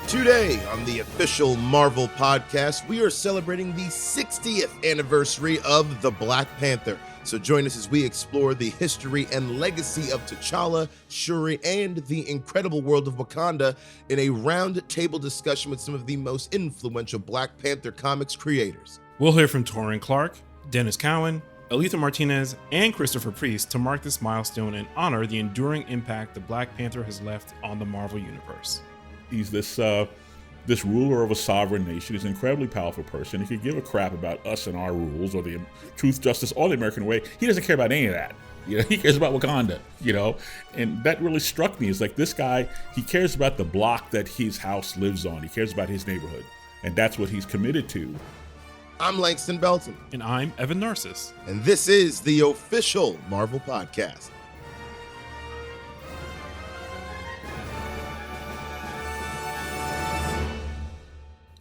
Today on the official Marvel podcast, we are celebrating the 60th anniversary of the Black Panther. So join us as we explore the history and legacy of T'Challa, Shuri, and the incredible world of Wakanda in a roundtable discussion with some of the most influential Black Panther comics creators. We'll hear from Taurin Clarke, Dennis Cowan, Alitha Martinez, and Christopher Priest to mark this milestone and honor the enduring impact the Black Panther has left on the Marvel Universe. He's this ruler of a sovereign nation. He's an incredibly powerful person. He could give a crap about us and our rules or the truth, justice, or the American way. He doesn't care about any of that. He cares about Wakanda, and that really struck me. It's like this guy, he cares about the block that his house lives on. He cares about his neighborhood, and that's what he's committed to. I'm Langston Belton. And I'm Evan Narcissus. And this is the official Marvel podcast.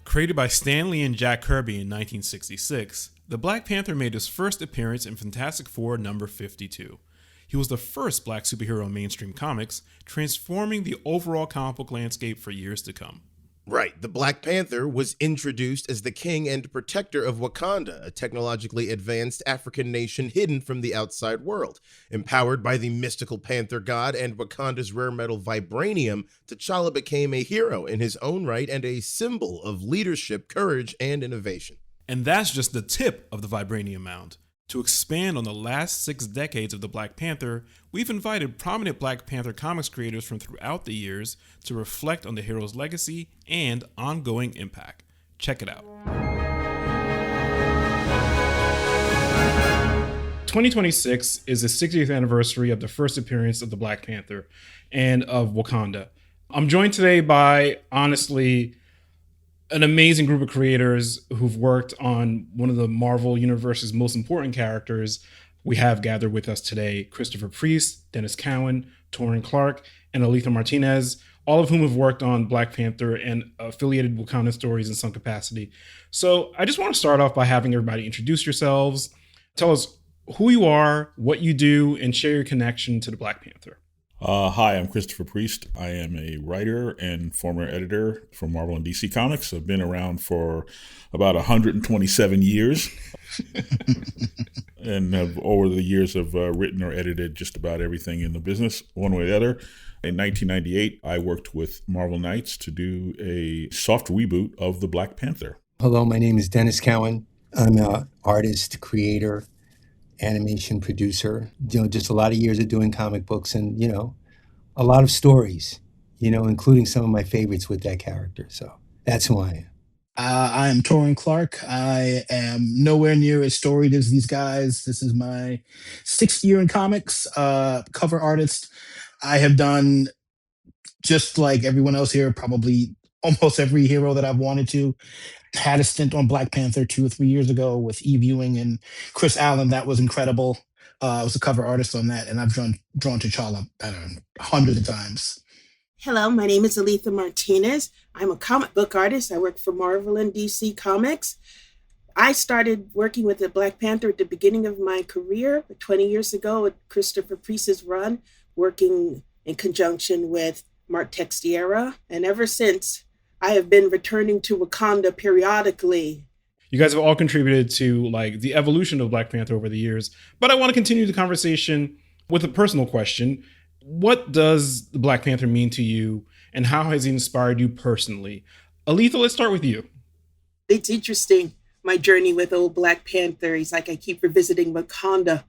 Created by Stan Lee and Jack Kirby in 1966, the Black Panther made his first appearance in Fantastic Four number 52. He was the first Black superhero in mainstream comics, transforming the overall comic book landscape for years to come. Right, the Black Panther was introduced as the king and protector of Wakanda, a technologically advanced African nation hidden from the outside world. Empowered by the mystical panther god and Wakanda's rare metal vibranium, T'Challa became a hero in his own right and a symbol of leadership, courage, and innovation. And that's just the tip of the vibranium mound. To expand on the last 6 decades of the Black Panther, we've invited prominent Black Panther comics creators from throughout the years to reflect on the hero's legacy and ongoing impact. Check it out. 2026 is the 60th anniversary of the first appearance of the Black Panther and of Wakanda. I'm joined today by, honestly, an amazing group of creators who've worked on one of the Marvel Universe's most important characters. We have gathered with us today Christopher Priest, Dennis Cowan, Taurin Clarke, and Alitha Martinez, all of whom have worked on Black Panther and affiliated Wakanda stories in some capacity. So I just want to start off by having everybody introduce yourselves, tell us who you are, what you do, and share your connection to the Black Panther. Hi, I'm Christopher Priest. I am a writer and former editor for Marvel and DC Comics. I've been around for about 127 years and have, over the years, have written or edited just about everything in the business, one way or the other. In 1998, I worked with Marvel Knights to do a soft reboot of The Black Panther. Hello, my name is Dennis Cowan. I'm an artist, creator, animation producer, just a lot of years of doing comic books and, a lot of stories, including some of my favorites with that character. So that's who I am. I am Taurin Clarke. I am nowhere near as storied as these guys. This is my 6th year in comics, cover artist. I have done, just like everyone else here, probably almost every hero that I've wanted to. Had a stint on Black Panther 2 or 3 years ago with Eve Ewing and Chris Allen. That was incredible. I was a cover artist on that, and I've drawn T'Challa, I don't know, hundreds of times. Hello, my name is Alitha Martinez. I'm a comic book artist. I work for Marvel and DC Comics. I started working with the Black Panther at the beginning of my career 20 years ago with Christopher Priest's run, working in conjunction with Mark Texeira. And ever since, I have been returning to Wakanda periodically. You guys have all contributed to the evolution of Black Panther over the years, but I want to continue the conversation with a personal question. What does the Black Panther mean to you, and how has it inspired you personally? Alitha, let's start with you. It's interesting, my journey with old Black Panther. He's like, I keep revisiting Wakanda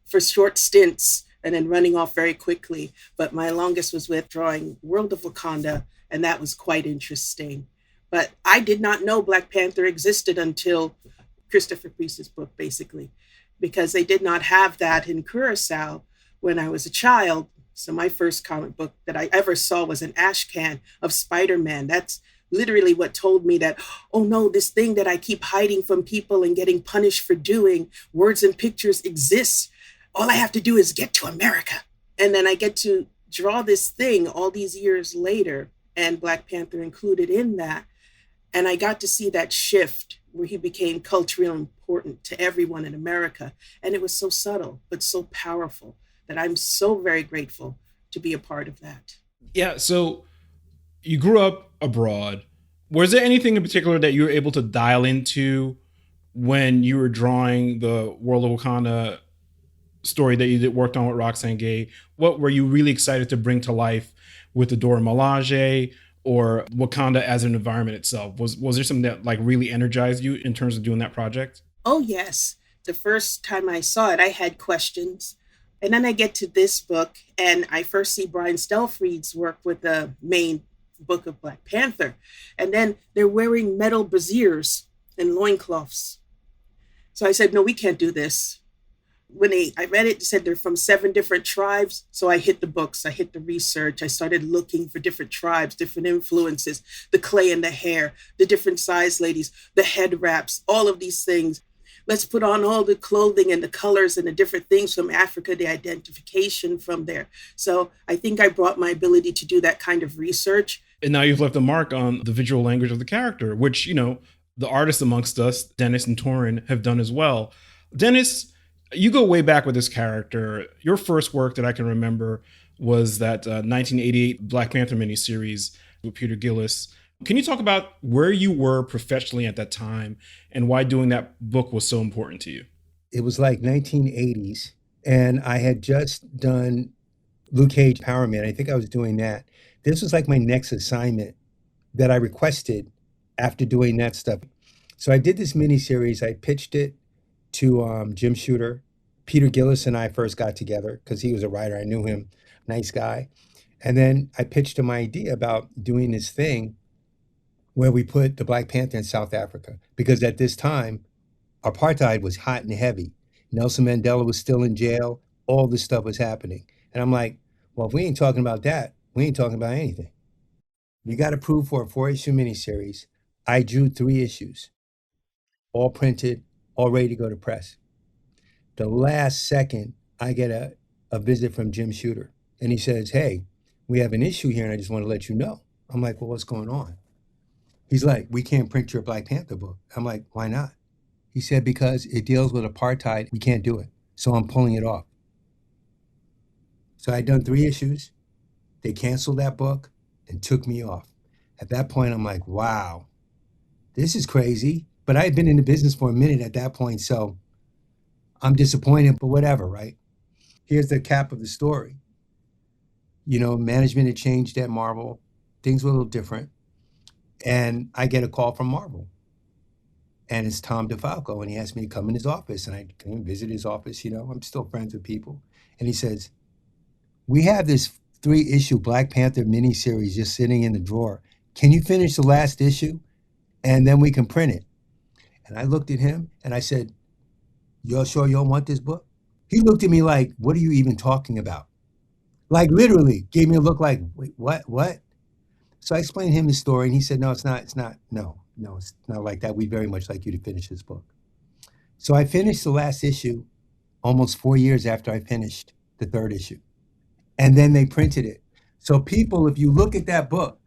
for short stints and then running off very quickly. But my longest was with drawing World of Wakanda, and that was quite interesting. But I did not know Black Panther existed until Christopher Priest's book, basically, because they did not have that in Curacao when I was a child. So my first comic book that I ever saw was an ash can of Spider-Man. That's literally what told me that, oh no, this thing that I keep hiding from people and getting punished for doing, words and pictures exists. All I have to do is get to America. And then I get to draw this thing all these years later, and Black Panther included in that. And I got to see that shift where he became culturally important to everyone in America. And it was so subtle, but so powerful that I'm so very grateful to be a part of that. Yeah, so You grew up abroad. Was there anything in particular that you were able to dial into when you were drawing the World of Wakanda story that you worked on with Roxane Gay? What were you really excited to bring to life with the Dora Milaje or Wakanda as an environment itself? Was there something that like really energized you in terms of doing that project? Oh, yes. The first time I saw it, I had questions. And then I get to this book, and I first see Brian Stelfreed's work with the main book of Black Panther. And then they're wearing metal braziers and loincloths. So I said, no, we can't do this. I read it, it said they're from 7 different tribes. So I hit the books, I hit the research. I started looking for different tribes, different influences, the clay in the hair, the different size ladies, the head wraps, all of these things. Let's put on all the clothing and the colors and the different things from Africa, the identification from there. So I think I brought my ability to do that kind of research. And now you've left a mark on the visual language of the character, which, you know, the artists amongst us, Dennis and Taurin, have done as well. Dennis, you go way back with this character. Your first work that I can remember was that 1988 Black Panther miniseries with Peter Gillis. Can you talk about where you were professionally at that time and why doing that book was so important to you? It was like 1980s, and I had just done Luke Cage Power Man. I think I was doing that. This was like my next assignment that I requested after doing that stuff. So I did this miniseries. I pitched it to Jim Shooter. Peter Gillis and I first got together because he was a writer. I knew him, nice guy. And then I pitched him my idea about doing this thing where we put the Black Panther in South Africa, because at this time, apartheid was hot and heavy. Nelson Mandela was still in jail. All this stuff was happening. And I'm like, well, if we ain't talking about that, we ain't talking about anything. You got approved for a 4-issue miniseries. I drew 3 issues, all printed, all ready to go to press. The last second, I get a visit from Jim Shooter. And he says, hey, we have an issue here, and I just want to let you know. I'm like, well, what's going on? He's like, we can't print your Black Panther book. I'm like, why not? He said, because it deals with apartheid, we can't do it. So I'm pulling it off. So I'd done 3 issues. They canceled that book and took me off. At that point, I'm like, wow, this is crazy. But I had been in the business for a minute at that point, so I'm disappointed, but whatever, right? Here's the cap of the story. You know, management had changed at Marvel. Things were a little different. And I get a call from Marvel. And it's Tom DeFalco, and he asked me to come in his office, and I come and visit his office. You know, I'm still friends with people. And he says, we have this 3-issue Black Panther miniseries just sitting in the drawer. Can you finish the last issue? And then we can print it. And I looked at him, and I said, you're sure you don't want this book? He looked at me like, what are you even talking about? Like, literally, gave me a look like, wait, what? So I explained to him the story, and he said, no, it's not, no, it's not like that. We'd very much like you to finish this book. So I finished the last issue almost 4 years after I finished the 3rd issue. And then they printed it. So people, if you look at that book,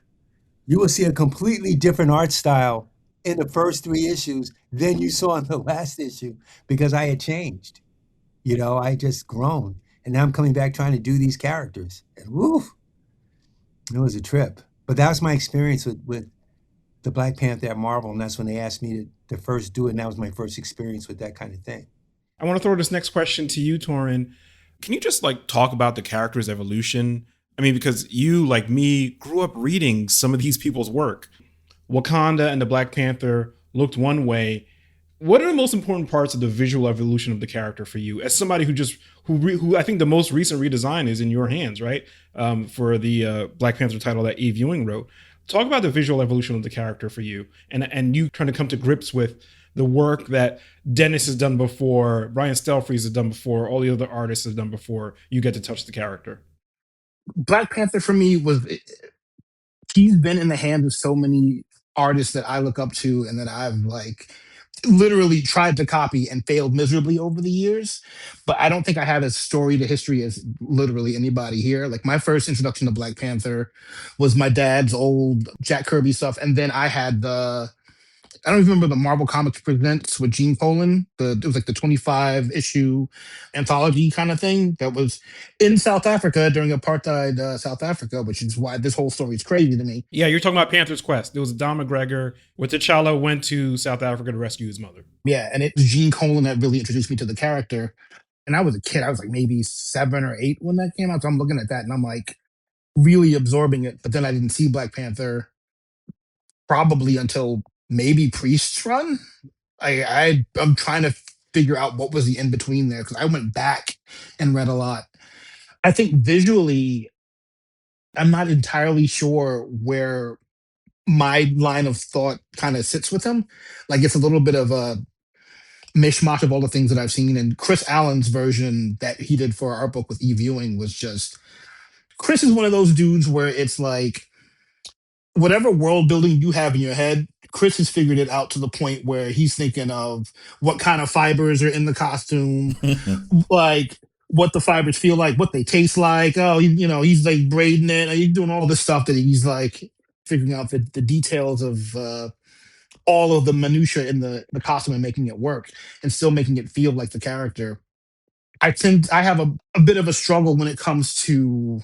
you will see a completely different art style in the first 3 issues than you saw in the last issue, because I had changed. You know, I just grown. And now I'm coming back trying to do these characters. And woo, it was a trip. But that was my experience with the Black Panther at Marvel. And that's when they asked me to first do it. And that was my first experience with that kind of thing. I want to throw this next question to you, Taurin. Can you just like talk about the character's evolution? I mean, because you, like me, grew up reading some of these people's work. Wakanda and the Black Panther looked one way. What are the most important parts of the visual evolution of the character for you, as somebody who I think the most recent redesign is in your hands, right? For the Black Panther title that Eve Ewing wrote. Talk about the visual evolution of the character for you, and you trying to come to grips with the work that Dennis has done before, Brian Stelfreed has done before, all the other artists have done before you get to touch the character. Black Panther for me he's been in the hands of so many artists that I look up to and that I've like literally tried to copy and failed miserably over the years. But I don't think I have as storied a history as literally anybody here. Like my first introduction to Black Panther was my dad's old Jack Kirby stuff. And then I had the I don't even remember the Marvel Comics Presents with Gene Colan. It was like the 25 issue anthology kind of thing that was in South Africa during apartheid South Africa, which is why this whole story is crazy to me. Yeah, you're talking about Panther's Quest. It was Don McGregor where T'Challa went to South Africa to rescue his mother. Yeah, and it was Gene Colan that really introduced me to the character. And I was a kid. I was like maybe 7 or 8 when that came out. So I'm looking at that and I'm like really absorbing it. But then I didn't see Black Panther probably until maybe Priest's run. I'm trying to figure out what was the in between there because I went back and read a lot. I think visually, I'm not entirely sure where my line of thought kind of sits with him. Like it's a little bit of a mishmash of all the things that I've seen. And Chris Allen's version that he did for our book with e-viewing was just Chris is one of those dudes where it's like whatever world building you have in your head, Chris has figured it out to the point where he's thinking of what kind of fibers are in the costume, like what the fibers feel like, what they taste like. Oh, he's like braiding it. He's doing all this stuff that he's like figuring out the details of all of the minutia in the costume and making it work and still making it feel like the character. I think I have a bit of a struggle when it comes to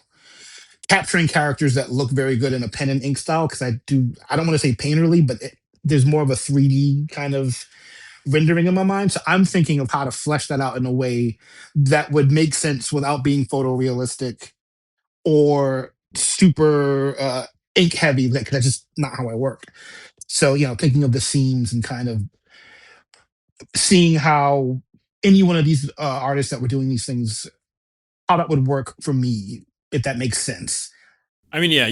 capturing characters that look very good in a pen and ink style because I don't want to say painterly, but there's more of a 3D kind of rendering in my mind. So I'm thinking of how to flesh that out in a way that would make sense without being photorealistic or super ink heavy. That's just not how I work. So, thinking of the seams and kind of seeing how any one of these artists that were doing these things, how that would work for me, if that makes sense. I mean, yeah,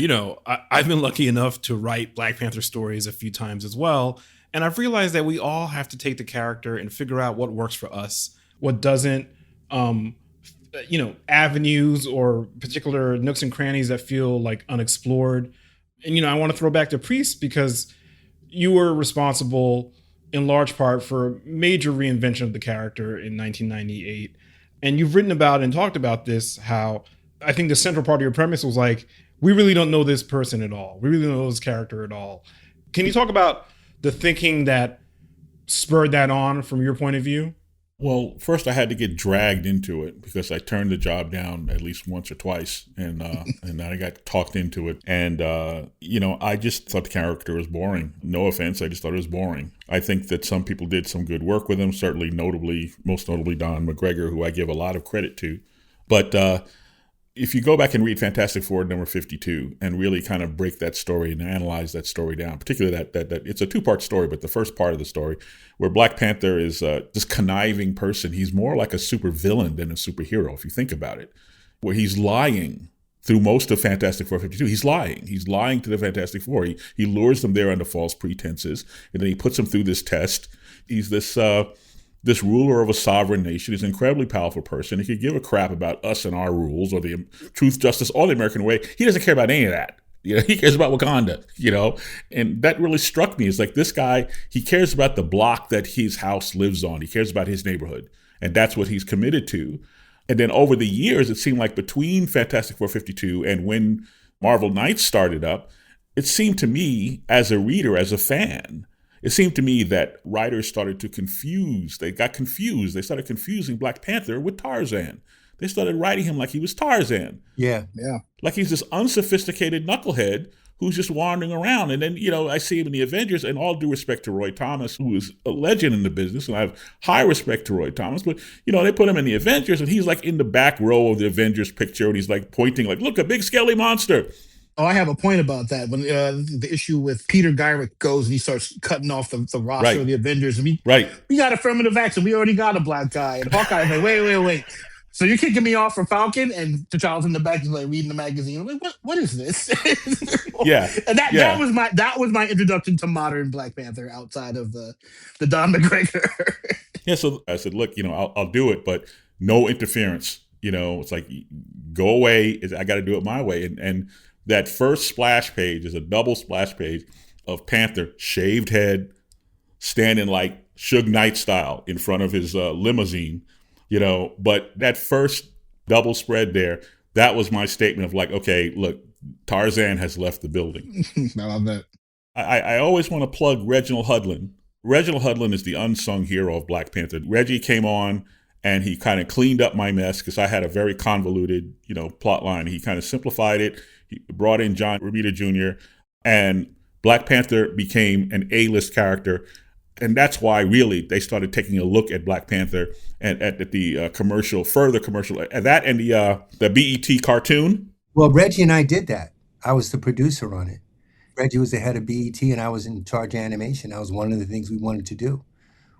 I've been lucky enough to write Black Panther stories a few times as well. And I've realized that we all have to take the character and figure out what works for us, what doesn't, avenues or particular nooks and crannies that feel like unexplored. And, I want to throw back to Priest because you were responsible in large part for a major reinvention of the character in 1998. And you've written about and talked about this, how I think the central part of your premise was like, we really don't know this person at all. We really don't know this character at all. Can you talk about the thinking that spurred that on from your point of view? Well, first I had to get dragged into it because I turned the job down at least once or twice, and and then I got talked into it. And I just thought the character was boring. No offense, I just thought it was boring. I think that some people did some good work with him. Certainly, most notably Don McGregor, who I give a lot of credit to. But if you go back and read Fantastic Four number 52 and really kind of break that story and analyze that story down, particularly that it's a 2-part story, but the first part of the story where Black Panther is this conniving person, he's more like a super villain than a superhero, if you think about it, where he's lying through most of Fantastic Four 52. He's lying to the Fantastic Four. He lures them there under false pretenses, and then he puts them through this test. He's this ruler of a sovereign nation is an incredibly powerful person. He could give a crap about us and our rules or the truth, justice, or the American way. He doesn't care about any of that. He cares about Wakanda, and that really struck me. It's like this guy, he cares about the block that his house lives on. He cares about his neighborhood, and that's what he's committed to. And then over the years, it seemed like between Fantastic Four 52 and when Marvel Knights started up, it seemed to me as a reader, as a fan, it seemed to me that writers started to confuse. They got confused. They started confusing Black Panther with Tarzan. They started writing him like he was Tarzan. Yeah. Like he's this unsophisticated knucklehead who's just wandering around. And then, I see him in the Avengers, and all due respect to Roy Thomas, who is a legend in the business, and I have high respect to Roy Thomas, but, they put him in the Avengers, and he's like in the back row of the Avengers picture, and he's like pointing like, look, a big skelly monster. Oh, I have a point about that. When the issue with Peter Gyrick goes and he starts cutting off the roster of the Avengers, and we got affirmative action. We already got a black guy. And Hawkeye's like, wait. So you're kicking me off for Falcon? And T'Challa's in the back, he's like reading the magazine. I'm like, what is this? Yeah. And that was my introduction to modern Black Panther outside of the Don McGregor. Yeah. So I said, look, I'll do it, but no interference. It's like, go away. I got to do it my way. And that first splash page is a double splash page of Panther, shaved head, standing like Suge Knight style in front of his limousine, But that first double spread there, that was my statement of like, okay, look, Tarzan has left the building. I love that. I always want to plug Reginald Hudlin. Reginald Hudlin is the unsung hero of Black Panther. Reggie came on and he kind of cleaned up my mess because I had a very convoluted, plot line. He kind of simplified it. He brought in John Romita Jr. and Black Panther became an A-list character. And that's why really they started taking a look at Black Panther and at the further commercial, at that and the BET cartoon. Well, Reggie and I did that. I was the producer on it. Reggie was the head of BET and I was in charge of animation. That was one of the things we wanted to do,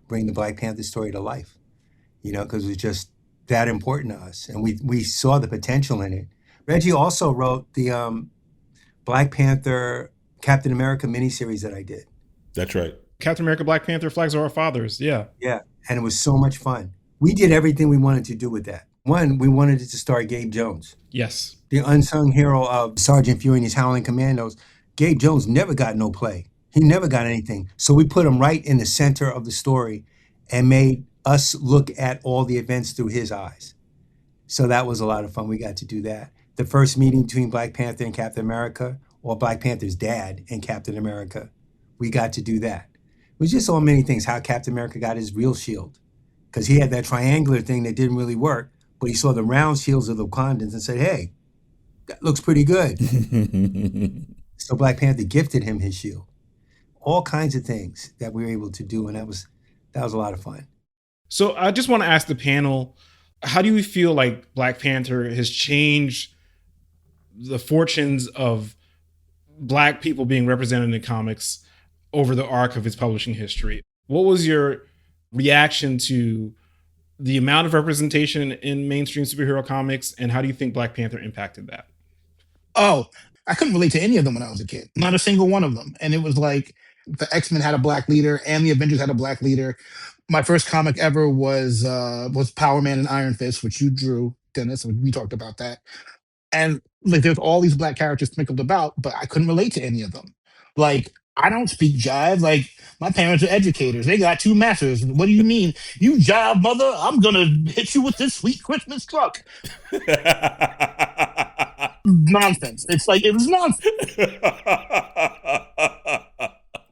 bring the Black Panther story to life, because it was just that important to us. And we saw the potential in it. Reggie also wrote the Black Panther, Captain America miniseries that I did. That's right. Captain America, Black Panther, Flags Are Our Fathers. Yeah. Yeah. And it was so much fun. We did everything we wanted to do with that. One, we wanted it to star Gabe Jones. Yes. The unsung hero of Sergeant Fury and his Howling Commandos. Gabe Jones never got no play. He never got anything. So we put him right in the center of the story and made us look at all the events through his eyes. So that was a lot of fun. We got to do that. The first meeting between Black Panther and Captain America, or Black Panther's dad and Captain America, we got to do that. It was just so many things, how Captain America got his real shield. Because he had that triangular thing that didn't really work, but he saw the round shields of the Wakandans and said, hey, that looks pretty good. So Black Panther gifted him his shield. All kinds of things that we were able to do, and that was a lot of fun. So I just want to ask the panel, how do you feel like Black Panther has changed the fortunes of Black people being represented in comics over the arc of its publishing history? What was your reaction to the amount of representation in mainstream superhero comics, and how do you think Black Panther impacted that? Oh, I couldn't relate to any of them when I was a kid. Not a single one of them. And it was like the X-Men had a Black leader and the Avengers had a Black leader. My first comic ever was Power Man and Iron Fist, which you drew, Dennis. We talked about that. And like there's all these Black characters sprinkled about, but I couldn't relate to any of them. Like, I don't speak jive. Like, my parents are educators. They got 2 masters. What do you mean? You jive, mother? I'm gonna hit you with this sweet Christmas truck. Nonsense. It's like, it was nonsense.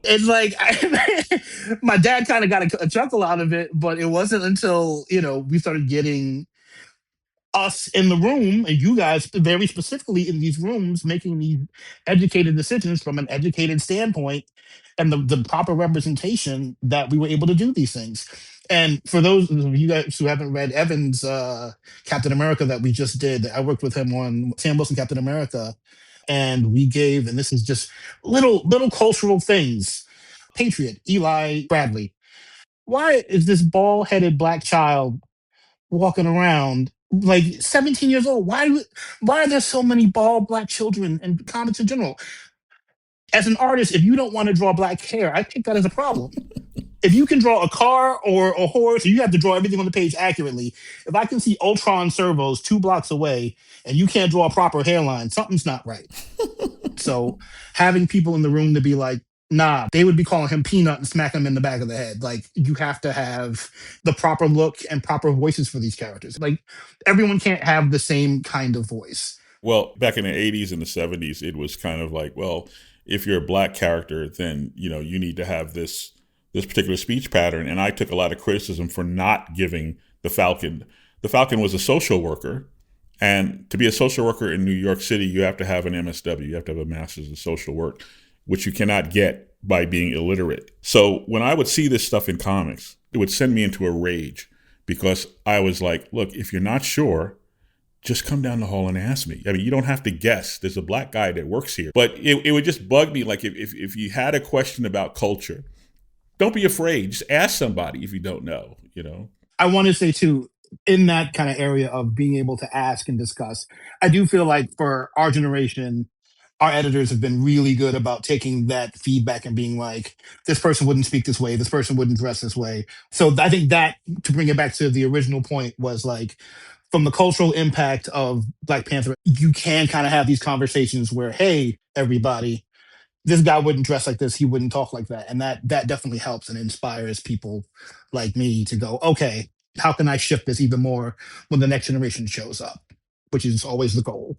It's like, my dad kind of got a chuckle out of it, but it wasn't until, we started getting us in the room, and you guys very specifically in these rooms, making these educated decisions from an educated standpoint and the proper representation, that we were able to do these things. And for those of you guys who haven't read Evan's Captain America that we just did, I worked with him on Sam Wilson Captain America, and we gave, and this is just little cultural things. Patriot, Eli Bradley. Why is this bald-headed Black child walking around like 17 years old? Why are there so many bald Black children in comics in general? As an artist, if you don't want to draw Black hair, I take that as a problem. If you can draw a car or a horse, you have to draw everything on the page accurately. If I can see Ultron servos 2 blocks away and you can't draw a proper hairline, something's not right. So having people in the room to be like, nah, they would be calling him Peanut and smacking him in the back of the head. Like, you have to have the proper look and proper voices for these characters. Like, everyone can't have the same kind of voice. Well, back in the 80s and the 70s, it was kind of like, well, if you're a Black character, then, you need to have this particular speech pattern. And I took a lot of criticism for not giving the Falcon. The Falcon was a social worker. And to be a social worker in New York City, you have to have an MSW. You have to have a master's in social work, which you cannot get by being illiterate. So when I would see this stuff in comics, it would send me into a rage, because I was like, look, if you're not sure, just come down the hall and ask me. I mean, you don't have to guess. There's a Black guy that works here. But it would just bug me. Like, if you had a question about culture, don't be afraid. Just ask somebody if you don't know, I want to say too, in that kind of area of being able to ask and discuss, I do feel like for our generation, our editors have been really good about taking that feedback and being like, this person wouldn't speak this way, this person wouldn't dress this way. So I think that, to bring it back to the original point, was like, from the cultural impact of Black Panther, you can kind of have these conversations where, hey, everybody, this guy wouldn't dress like this, he wouldn't talk like that. And that definitely helps and inspires people like me to go, okay, how can I shift this even more when the next generation shows up, which is always the goal.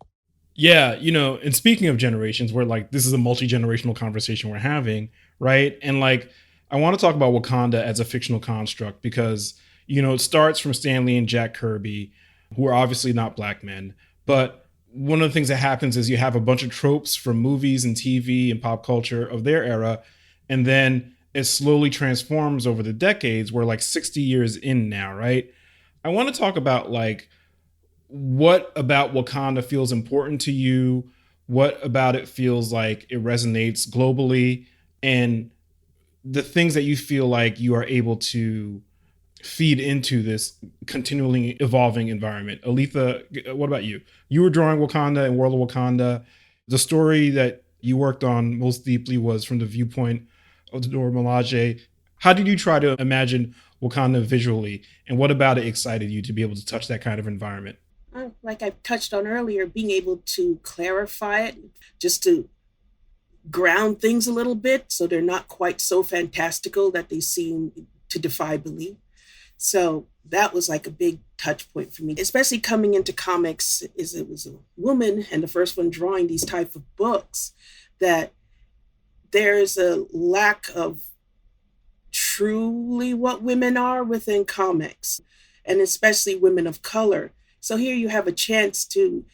Yeah, and speaking of generations, where like this is a multi-generational conversation we're having, right? And like I want to talk about Wakanda as a fictional construct because, it starts from Stan Lee and Jack Kirby, who are obviously not black men. But one of the things that happens is you have a bunch of tropes from movies and TV and pop culture of their era, and then it slowly transforms over the decades. We're like 60 years in now, right? I want to talk about like what about Wakanda feels important to you? What about it feels like it resonates globally? And the things that you feel like you are able to feed into this continually evolving environment. Alitha, what about you? You were drawing Wakanda and World of Wakanda. The story that you worked on most deeply was from the viewpoint of Dora Milaje. How did you try to imagine Wakanda visually? And what about it excited you to be able to touch that kind of environment? Like I touched on earlier, being able to clarify it, just to ground things a little bit so they're not quite so fantastical that they seem to defy belief. So that was like a big touch point for me, especially coming into comics. Is it was a woman and the first one drawing these type of books, that there's a lack of truly what women are within comics, and especially women of color. So here you have a chance to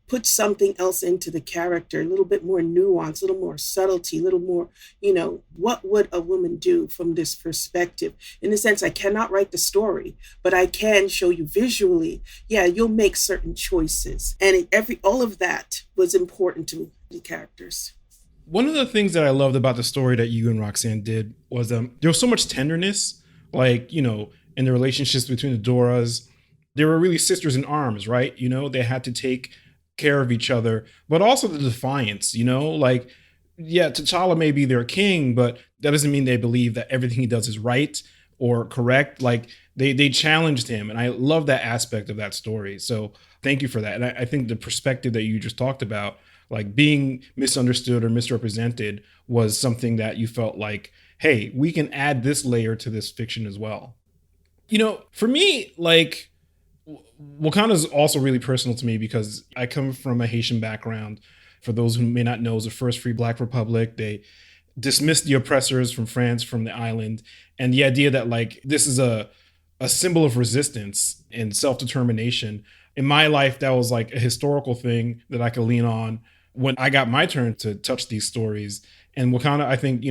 put something else into the character, a little bit more nuance, a little more subtlety, a little more, what would a woman do from this perspective? In a sense, I cannot write the story, but I can show you visually, yeah, you'll make certain choices. And all of that was important to the characters. One of the things that I loved about the story that you and Roxanne did was there was so much tenderness, like, in the relationships between the Doras. They were really sisters in arms, right? They had to take care of each other, but also the defiance, like, yeah, T'Challa may be their king, but that doesn't mean they believe that everything he does is right or correct. Like they challenged him. And I love that aspect of that story. So thank you for that. And I think the perspective that you just talked about, like being misunderstood or misrepresented, was something that you felt like, hey, we can add this layer to this fiction as well. For me, like, Wakanda is also really personal to me because I come from a Haitian background. For those who may not know, it was the first free Black republic. They dismissed the oppressors from France, from the island. And the idea that like this is a symbol of resistance and self-determination. In my life, that was like a historical thing that I could lean on when I got my turn to touch these stories. And Wakanda, I think,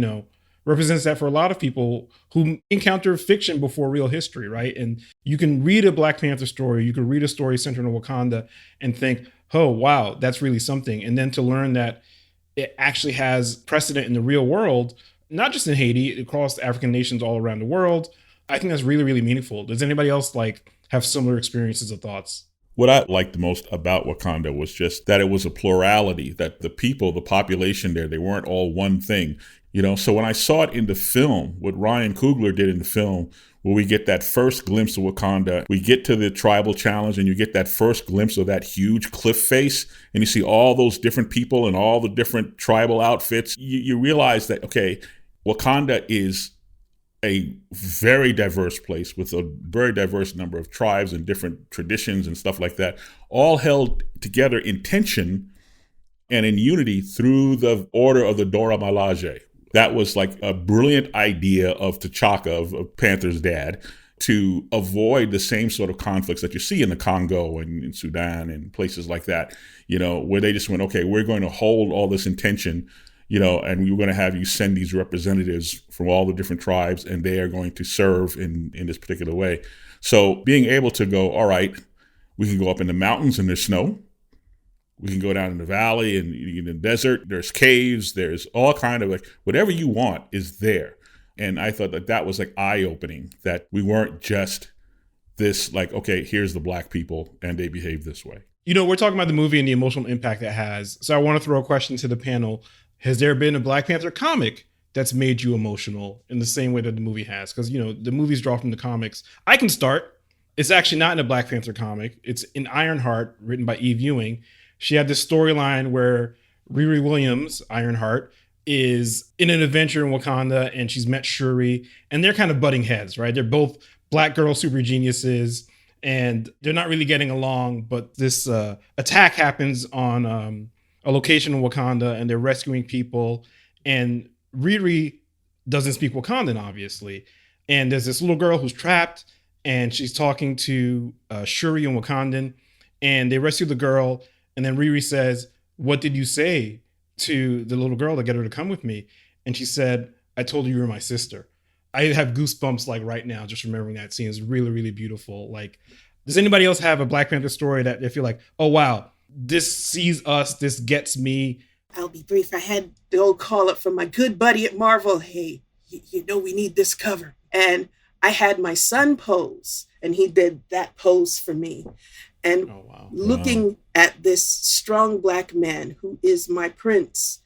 represents that for a lot of people who encounter fiction before real history, right? And you can read a Black Panther story, you can read a story centered on Wakanda and think, oh, wow, that's really something. And then to learn that it actually has precedent in the real world, not just in Haiti, across African nations all around the world, I think that's really, really meaningful. Does anybody else like have similar experiences or thoughts? What I liked the most about Wakanda was just that it was a plurality, that the people, the population there, they weren't all one thing. So when I saw it in the film, what Ryan Coogler did in the film, where we get that first glimpse of Wakanda, we get to the tribal challenge and you get that first glimpse of that huge cliff face and you see all those different people and all the different tribal outfits, you realize that, okay, Wakanda is a very diverse place with a very diverse number of tribes and different traditions and stuff like that, all held together in tension and in unity through the order of the Dora Milaje. That was like a brilliant idea of T'Chaka, of Panther's dad, to avoid the same sort of conflicts that you see in the Congo and in Sudan and places like that, where they just went, okay, we're going to hold all this in tension, and we're going to have you send these representatives from all the different tribes and they are going to serve in this particular way. So being able to go, all right, we can go up in the mountains and there's snow. We can go down in the valley and in the desert. There's caves. There's all kind of like whatever you want is there. And I thought that was like eye-opening, that we weren't just this like, okay, here's the Black people and they behave this way. We're talking about the movie and the emotional impact it has. So I want to throw a question to the panel. Has there been a Black Panther comic that's made you emotional in the same way that the movie has? Because, the movies draw from the comics. I can start. It's actually not in a Black Panther comic. It's in Ironheart, written by Eve Ewing. She had this storyline where Riri Williams, Ironheart, is in an adventure in Wakanda and she's met Shuri and they're kind of butting heads, right? They're both Black girl super geniuses and they're not really getting along. But this attack happens on a location in Wakanda, and they're rescuing people. And Riri doesn't speak Wakandan, obviously. And there's this little girl who's trapped, and she's talking to Shuri in Wakandan, and they rescue the girl. And then Riri says, "What did you say to the little girl to get her to come with me?" And she said, "I told you were my sister." I have goosebumps like right now just remembering that scene. It's really, really beautiful. Like, does anybody else have a Black Panther story that they feel like, oh wow, this sees us, this gets me? I'll be brief. I had the old call up from my good buddy at Marvel. Hey, you know we need this cover. And I had my son pose, and he did that pose for me. And looking at this strong Black man who is my prince,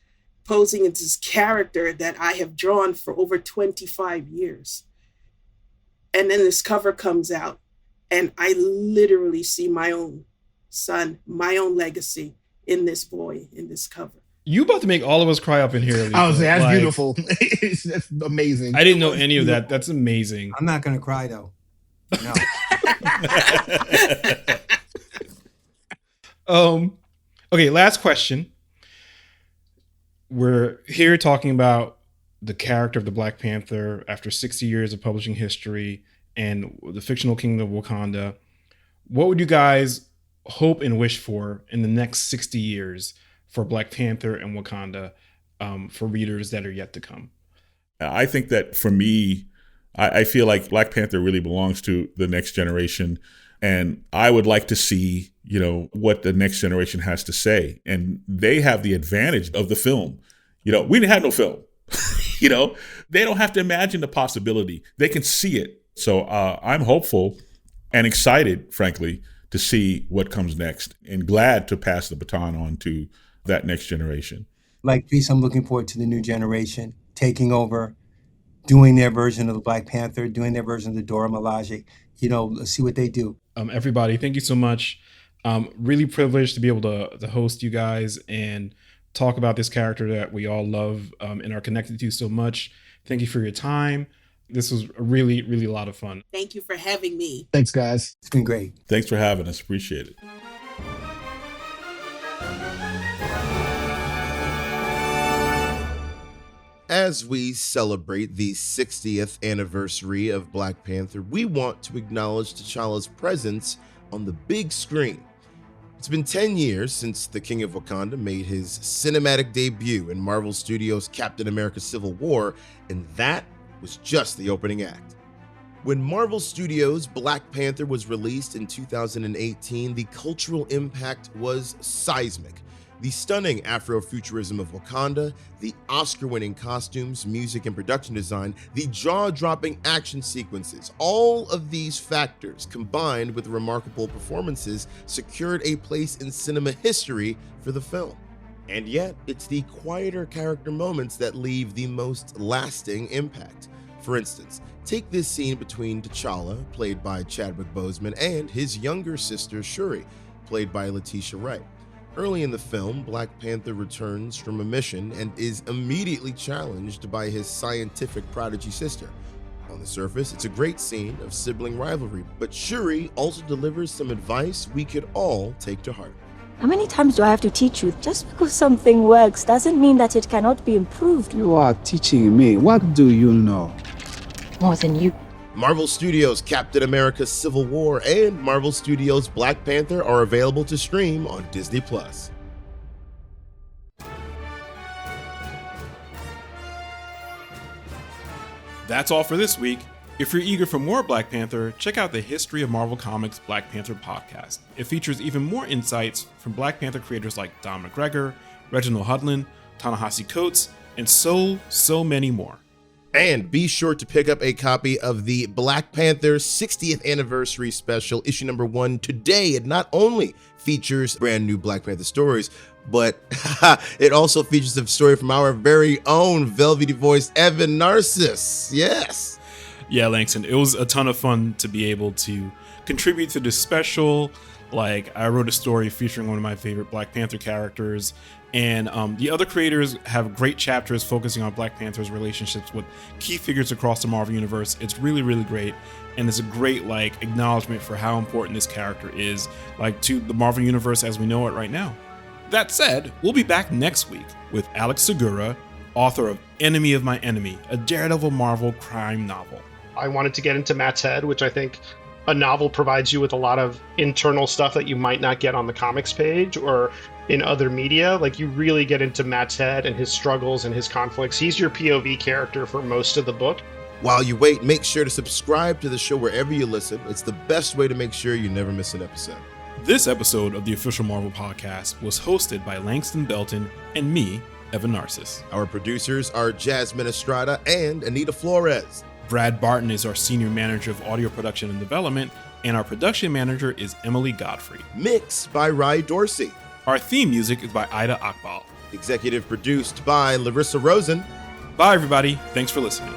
posing as this character that I have drawn for over 25 years. And then this cover comes out, and I literally see my own son, my own legacy in this boy, in this cover. You about to make all of us cry up in here. Alitha. I was saying, that's beautiful. That's amazing. I didn't know any of that. That's amazing. I'm not going to cry, though. No. Okay, last question. We're here talking about the character of the Black Panther after 60 years of publishing history and the fictional King of Wakanda. What would you guys hope and wish for in the next 60 years for Black Panther and Wakanda, for readers that are yet to come? I think that for me, I feel like Black Panther really belongs to the next generation. And I would like to see, what the next generation has to say. And they have the advantage of the film. We didn't have no film. They don't have to imagine the possibility. They can see it. So I'm hopeful and excited, frankly, to see what comes next, and glad to pass the baton on to that next generation. Like Peace, I'm looking forward to the new generation taking over, doing their version of the Black Panther, doing their version of the Dora Milaje. Let's see what they do. Everybody, thank you so much. Really privileged to be able to host you guys and talk about this character that we all love and are connected to so much. Thank you for your time. This was really, really a lot of fun. Thank you for having me. Thanks, guys. It's been great. Thanks for having us. Appreciate it. As we celebrate the 60th anniversary of Black Panther, we want to acknowledge T'Challa's presence on the big screen. It's been 10 years since the King of Wakanda made his cinematic debut in Marvel Studios' Captain America: Civil War, and that was just the opening act. When Marvel Studios' Black Panther was released in 2018, the cultural impact was seismic. The stunning Afrofuturism of Wakanda, the Oscar-winning costumes, music, and production design, the jaw-dropping action sequences, all of these factors combined with remarkable performances secured a place in cinema history for the film. And yet, it's the quieter character moments that leave the most lasting impact. For instance, take this scene between T'Challa, played by Chadwick Boseman, and his younger sister Shuri, played by Letitia Wright. Early in the film, Black Panther returns from a mission and is immediately challenged by his scientific prodigy sister. On the surface, it's a great scene of sibling rivalry, but Shuri also delivers some advice we could all take to heart. How many times do I have to teach you? Just because something works doesn't mean that it cannot be improved. You are teaching me. What do you know? More than you. Marvel Studios' Captain America: Civil War and Marvel Studios' Black Panther are available to stream on Disney+. That's all for this week. If you're eager for more Black Panther, check out the History of Marvel Comics Black Panther podcast. It features even more insights from Black Panther creators like Don McGregor, Reginald Hudlin, Ta-Nehisi Coates, and so many more. And be sure to pick up a copy of the Black Panther 60th Anniversary Special, issue number 1 today. It not only features brand new Black Panther stories, but it also features a story from our very own velvety-voiced Evan Narciss. Yes. Yeah, Langston, it was a ton of fun to be able to contribute to this special. Like, I wrote a story featuring one of my favorite Black Panther characters, and the other creators have great chapters focusing on Black Panther's relationships with key figures across the Marvel Universe. It's really, really great, and it's a great, like, acknowledgement for how important this character is, like, to the Marvel Universe as we know it right now. That said, we'll be back next week with Alex Segura, author of Enemy of My Enemy, a Daredevil Marvel crime novel. I wanted to get into Matt's head, which I think a novel provides you with a lot of internal stuff that you might not get on the comics page or in other media. Like, you really get into Matt's head and his struggles and his conflicts. He's your POV character for most of the book. While you wait, make sure to subscribe to the show wherever you listen. It's the best way to make sure you never miss an episode. This episode of the Official Marvel Podcast was hosted by Langston Belton and me, Evan Narcissus. Our producers are Jasmine Estrada and Anita Flores. Brad Barton is our Senior Manager of Audio Production and Development, and our Production Manager is Emily Godfrey. Mixed by Rye Dorsey. Our theme music is by Ida Akbal. Executive produced by Larissa Rosen. Bye, everybody. Thanks for listening.